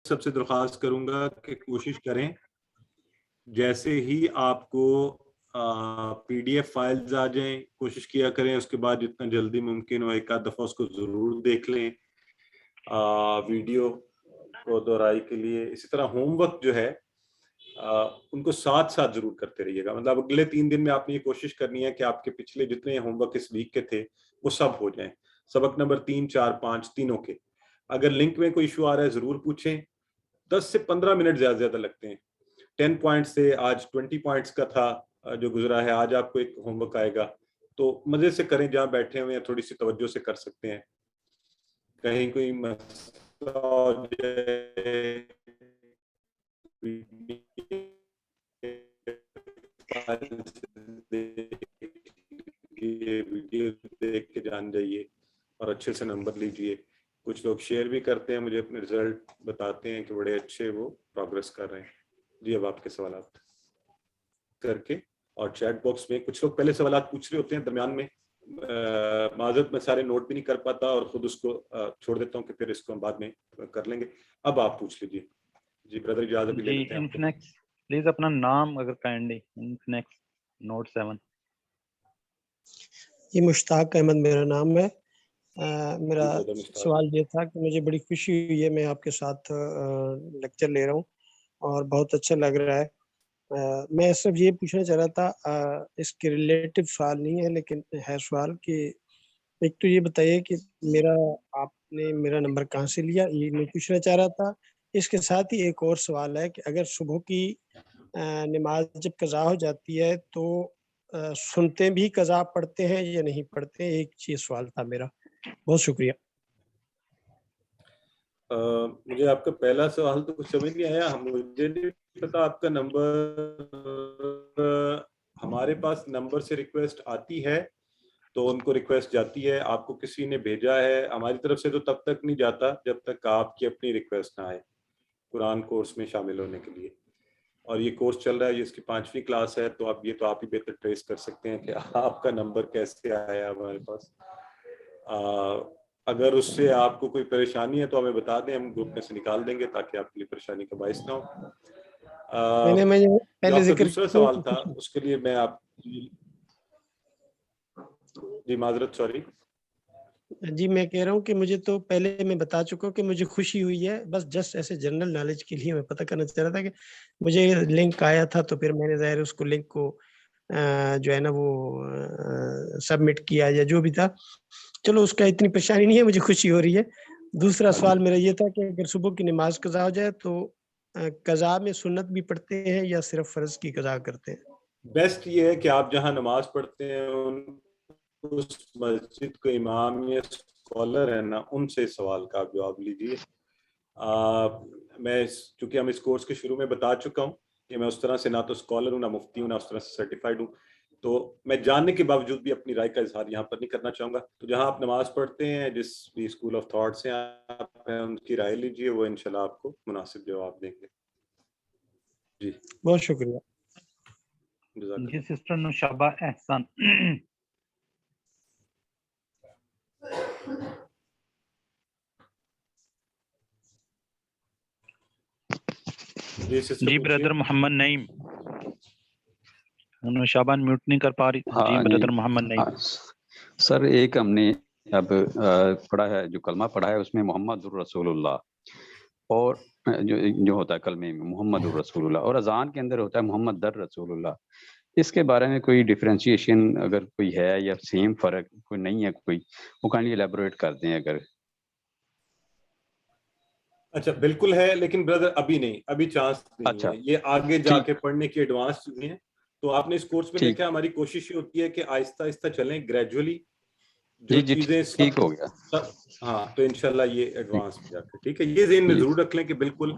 سب سے درخواست کروں گا کہ کوشش کریں جیسے ہی آپ کو پی ڈی ایف فائلز آ جائیں کوشش کیا کریں اس کے بعد جتنا جلدی ممکن ہو ایک آدھ دفعہ اس کو ضرور دیکھ لیں ویڈیو کو دہرائی کے لیے. اسی طرح ہوم ورک جو ہے ان کو ساتھ ساتھ ضرور کرتے رہیے گا. مطلب اگلے 3 دن میں آپ نے یہ کوشش کرنی ہے کہ آپ کے پچھلے جتنے ہوم ورک اس ویک کے تھے وہ سب ہو جائیں, سبق نمبر 3, 4, 5 تینوں کے. اگر لنک میں کوئی ایشو آ رہا ہے ضرور پوچھیں. 10 سے 15 منٹ زیادہ لگتے ہیں. 10 پوائنٹس سے آج 20 پوائنٹس کا تھا جو گزرا ہے, آج آپ کو ایک ہوم ورک آئے گا تو مزے سے کریں, جہاں بیٹھے ہوئے ہیں تھوڑی سی توجہ سے کر سکتے ہیں. کہیں کوئی مسئلہ ہو جائے ویڈیو دیکھ کے جان جائیے اور اچھے سے نمبر لیجئے. کچھ لوگ شیئر بھی کرتے ہیں, مجھے اپنے رزلٹ بتاتے ہیں کہ بڑے اچھے وہ پروگریس کر رہے ہیں. جی اب آپ کے سوالات کر کے, اور چیٹ باکس میں کچھ لوگ پہلے سوالات پوچھ رہے ہوتے ہیں درمیان میں, معذرت میں سارے نوٹ بھی نہیں کر پاتا اور خود اس کو چھوڑ دیتا ہوں کہ پھر اس کو ہم بعد میں کر لیں گے. اب آپ پوچھ لیجیے. جی بردر اجازت بھی لے لیتے ہیں. انفینکس پلیز اپنا نام اگر کائنڈلی. Infinix note 7. یہ مشتاق احمد میرا نام ہے. میرا سوال یہ تھا کہ مجھے بڑی خوشی ہوئی ہے, میں آپ کے ساتھ لیکچر لے رہا ہوں اور بہت اچھا لگ رہا ہے. میں صرف یہ پوچھنا چاہ رہا تھا, اس کے ریلیٹو سوال نہیں ہے لیکن ہے سوال کہ ایک تو یہ بتائیے کہ آپ نے میرا نمبر کہاں سے لیا, یہ میں پوچھنا چاہ رہا تھا. اس کے ساتھ ہی ایک اور سوال ہے کہ اگر صبح کی نماز جب قضا ہو جاتی ہے تو سنتے بھی قضا پڑھتے ہیں یا نہیں پڑھتے؟ ایک چیز سوال تھا میرا. بہت شکریہ. مجھے آپ کا پہلا سوال تو کچھ سمجھ نہیں آیا. مجھے نہیں پتا آپ کا نمبر, ہمارے پاس نمبر سے ریکویسٹ آتی ہے تو ان کو ریکویسٹ جاتی ہے. آپ کو کسی نے بھیجا ہے ہماری طرف سے تو تب تک نہیں جاتا جب تک آپ کی اپنی ریکویسٹ نہ آئے قرآن کورس میں شامل ہونے کے لیے. اور یہ کورس چل رہا ہے, یہ اس کی 5ویں کلاس ہے, تو اب یہ تو آپ ہی بہتر ٹریس کر سکتے ہیں کہ آپ کا نمبر کیسے آیا ہمارے پاس. اگر اس سے آپ کو کوئی پریشانی ہے تو ہمیں بتا دیں, ہم گروپ میں سے نکال دیں گے تاکہ آپ کے لیے پریشانی کا باعث نہ ہو. جو آپ کا دوسرا سوال تھا اس کے لیے میں آپ جی معذرت, سوری. جی میں کہہ رہا ہوں کہ مجھے تو پہلے میں بتا چکا ہوں کہ مجھے خوشی ہوئی ہے, بس جسٹ ایسے جنرل نالج کے لیے میں پتہ کرنا چاہ رہا تھا کہ مجھے لنک آیا تھا تو پھر میں نے ظاہر اس کو لنک کو جو ہے نا وہ سبمٹ کیا یا جو بھی تھا. چلو اس کا اتنی پریشانی نہیں ہے, مجھے خوشی ہو رہی ہے. دوسرا سوال میرا یہ تھا کہ اگر صبح کی نماز قضا ہو جائے تو قضا میں سنت بھی پڑھتے ہیں یا صرف فرض کی قضا کرتے ہیں؟ بیسٹ یہ ہے کہ آپ جہاں نماز پڑھتے ہیں اس مسجد کو امام یا اسکالر ہے نا, ان سے سوال کا آپ جواب لیجیے. میں چونکہ ہم اس کورس کے شروع میں بتا چکا ہوں کہ میں اس طرح سے نہ تو اسکالر ہوں نہ مفتی ہوں نہ اس طرح سے سرٹیفائڈ ہوں, تو میں جاننے کے باوجود بھی اپنی رائے کا اظہار یہاں پر نہیں کرنا چاہوں گا. تو جہاں آپ نماز پڑھتے ہیں, جس بھی اسکول آف تھاٹ سے آپ ہیں, ان کی رائے لیجیے, وہ انشاءاللہ آپ کو مناسب جواب دیں گے. جی بہت شکریہ. جی سسٹر نوشابہ احسان. جی بردر محمد نعیم. نوشابہ میوٹ نہیں کر پا رہی. جی بردر محمد نعیم. سر ایک ہم نے اب پڑھا ہے, جو کلمہ پڑھا ہے اس میں محمد الرسول اللہ, اور جو ہوتا ہے کلمے میں محمد الرسول اللہ, اور اذان کے اندر ہوتا ہے محمد در رسول اللہ. اس کے بارے میں کوئی ڈیفرینشیشن اگر کوئی ہے یا سیم فرق کوئی نہیں ہے کوئی, وہ کائنڈلی ایلیبوریٹ کر دیں اگر. اچھا بالکل ہے, لیکن بردر ابھی نہیں, ابھی چانس نہیں ہے. یہ آگے جا کے پڑھنے کی ایڈوانس چیزیں ہیں. تو آپ نے اس کورس میں دیکھا ہماری کوشش یہ ہوتی ہے کہ آہستہ آہستہ چلیں, گریجولی جو چیزیں ٹھیک ہو گیا. ہاں تو انشاءاللہ یہ ایڈوانس میں جا کے ٹھیک ہے. یہ ذہن میں ضرور رکھ لیں کہ بالکل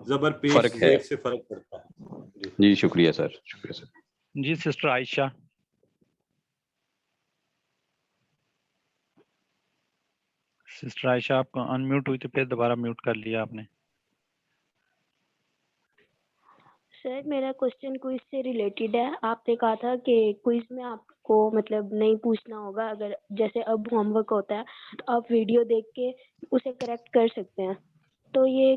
زبر پیش زیر سے فرق پڑتا ہے. جی شکریہ سر. شکریہ سر. جی سسٹر عائشہ. سسٹر عائشہ آپ کو ان میوٹ ہوئی تو پھر دوبارہ میوٹ کر لیا آپ نے. سر میرا کوشچن کوئز سے ریلیٹڈ ہے. آپ نے کہا تھا کہ کوئز میں آپ کو مطلب نہیں پوچھنا ہوگا, اگر جیسے اب ہوم ورک ہوتا ہے تو آپ ویڈیو دیکھ کے اسے کریکٹ کر سکتے ہیں. تو یہ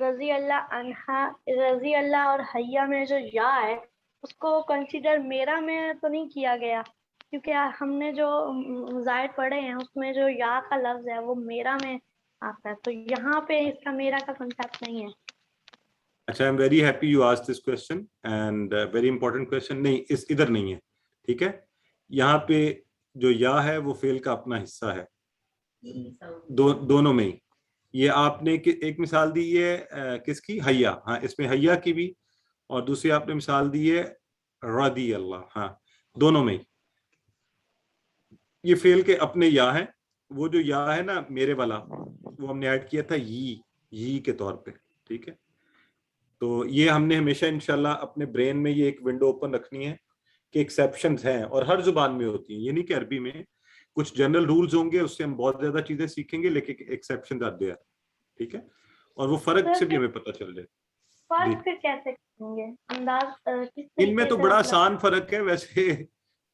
رضی اللہ اور حیا میں جو یا ہے اس کو کنسیڈر میرا میں تو نہیں کیا گیا، کیونکہ ہم نے جو زائد پڑھے ہیں اس میں جو یا کا لفظ ہے وہ میرا میں آتا ہے، تو یہاں پہ اس کا میرا کا کنسیپٹ نہیں ہے. اچھا، I am very happy you ask this question and very important question. نہیں، اس ادھر نہیں ہے، ٹھیک ہے. یہاں پہ جو یا ہے وہ فعل کا اپنا حصہ ہے، دونوں میں ہی. یہ آپ نے ایک مثال دی ہے کس کی؟ حیا. ہاں، اس میں حیا کی بھی، اور دوسری آپ نے مثال دی ہے رضی اللہ. ہاں، دونوں میں ہی یہ فعل کے اپنے یا ہیں. وہ جو یا ہے نا میرے والا، وہ ہم نے ایڈ کیا تھا ی کے طور پہ، ٹھیک ہے. تو یہ ہم نے ہمیشہ انشاءاللہ اپنے برین میں یہ ایک ونڈو اوپن رکھنی ہے کہ ایکسیپشنز ہیں، اور ہر زبان میں ہوتی ہیں. یہ نہیں کہ عربی میں کچھ جنرل رولز ہوں گے، اس سے ہم بہت زیادہ چیزیں سیکھیں گے، لیکن ایکسیپشنز آر دیئر، ٹھیک ہے. اور وہ فرق سے بھی ہمیں پتہ چل جائے. فرق پھر کیسے کریں گے؟ انداز ان میں تو بڑا آسان فرق ہے، ویسے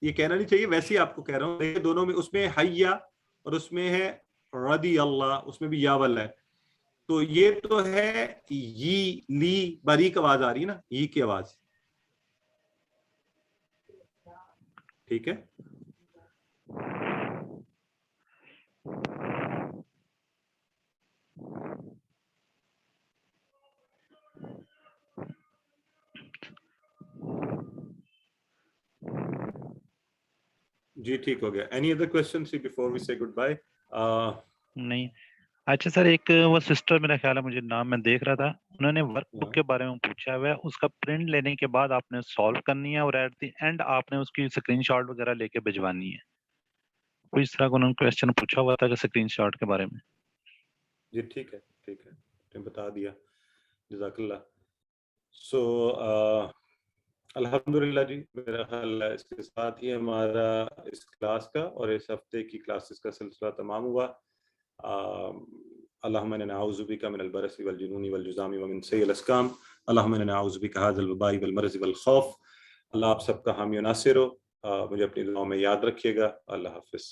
یہ کہنا نہیں چاہیے، ویسے ہی آپ کو کہہ رہا ہوں. دونوں میں، اس میں حیا اور اس میں ہے رضی اللہ، اس میں بھی یا والا ہے. تو یہ تو ہے لی، باریک آواز آ رہی ہے نا، ی کی آواز، ٹھیک ہے. جی ٹھیک ہو گیا. Any other question before we say good by? نہیں. اچھا سر، ایک وہ سسٹر میرا خیال ہے، مجھے نام میں دیکھ رہا تھا، انہوں نے ورک بک کے بارے میں پوچھا ہوا ہے. اس کا پرنٹ لینے کے بعد آپ نے سالو کرنی ہے، اور ایٹ دی اینڈ آپ نے اس کی اسکرین شاٹ وغیرہ لے کے بھجوانی ہے. کوئی اس طرح کا انہوں نے کویسچن پوچھا ہوا تھا کہ اسکرین شاٹ کے بارے میں. جی ٹھیک ہے، ٹھیک ہے، نے بتا دیا. جزاک اللہ. سو الحمدللہ جی، میرا خیال ہے اس کے ساتھ ہی ہمارا اس کلاس کا اور اس ہفتے کی کلاسز کا سلسلہ تمام ہوا. اللہم انا نعوذ بک من البرص والجنون والجذام ومن سیء الاسقام. اللہم انا نعوذ بک هذا الوباء والمرض والخوف. اللہ آپ سب کا حامی و ناصر ہو. مجھے اپنی دعاؤں میں یاد رکھیے گا. اللہ حافظ.